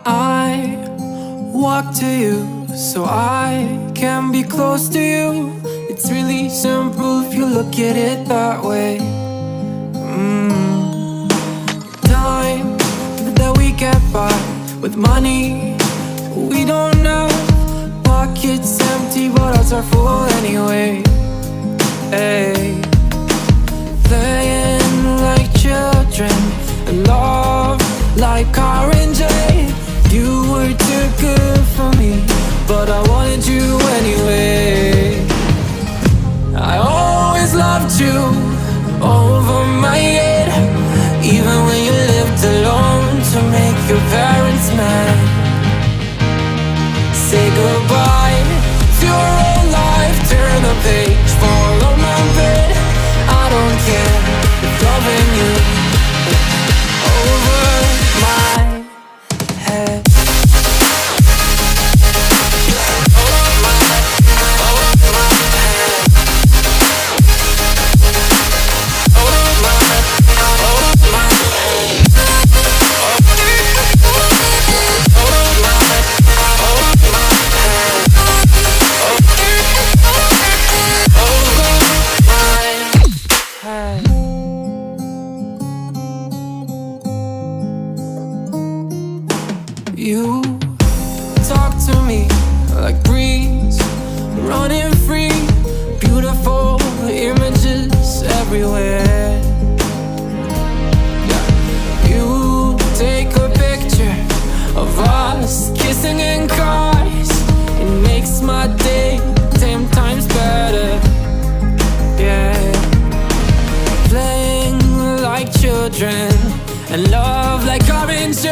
I walk to you so I can be close to you. It's really simple if you look at it that way. Time that we get by with money we don't know. Pockets empty but hearts are full anyway. Hey. Playing like children and love like car and J. You were too good for me, but I wanted you anyway. I always loved you over my head, even when you lived alone to make your parents mad. Say goodbye to your old life, turn the page, follow my bed. I don't care if loving you over my head. You talk to me like breeze, running free, beautiful images everywhere. Yeah. You take a picture of us kissing in cars, it makes my day 10 times better. Yeah. Playing like children and love like orange.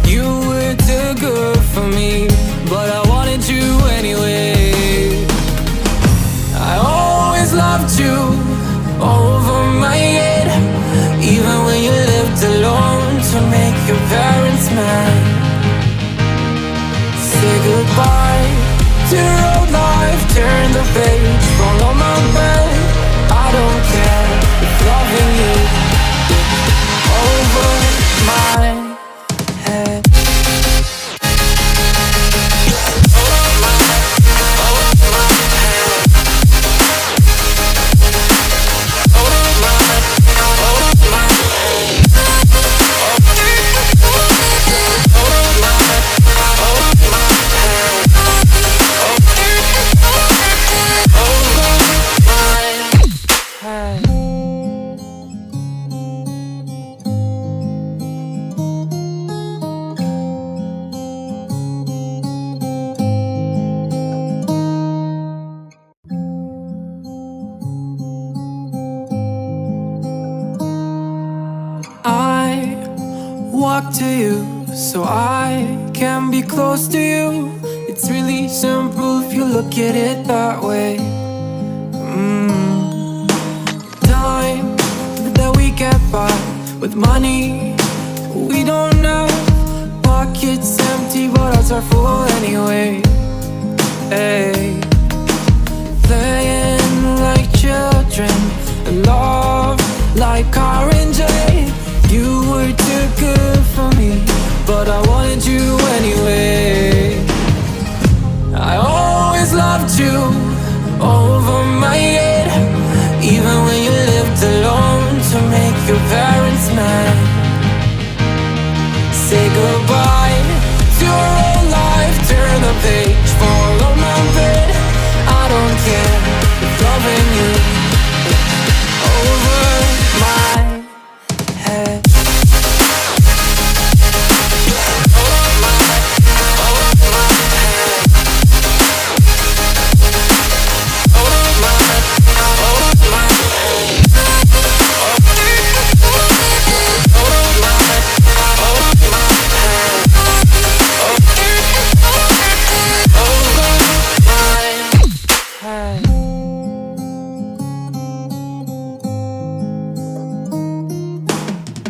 You were too good for me, but I wanted you anyway. I always loved you over my head, even when you lived alone to make your parents mad. Say goodbye to your old life, turn the page, follow my bed. I don't care if loving you over my head. I walk to you so I can be close to you. It's really simple if you look at it that way. Time that we get by with money we don't know. Pockets empty but hearts are full anyway. Hey. Playing like children and love like car and J. You were too good for me, but I wanted you anyway. I always loved you over my head, even when you lived alone to make your parents mad. Say goodbye to your old life, turn the page, follow my bed. I don't care if loving you over my head.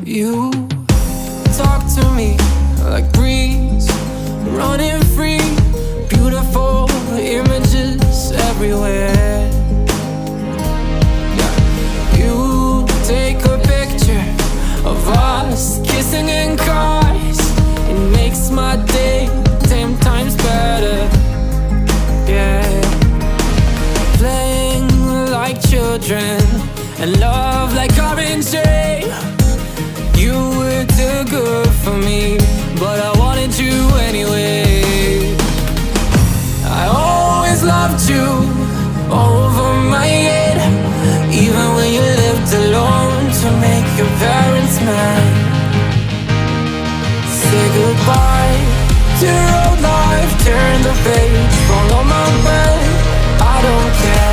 You talk to me like breeze, running free, beautiful images everywhere. Yeah. You take a picture of us kissing in cars, it make your parents mad. Say goodbye to road life, turn the page, follow my bed. I don't care.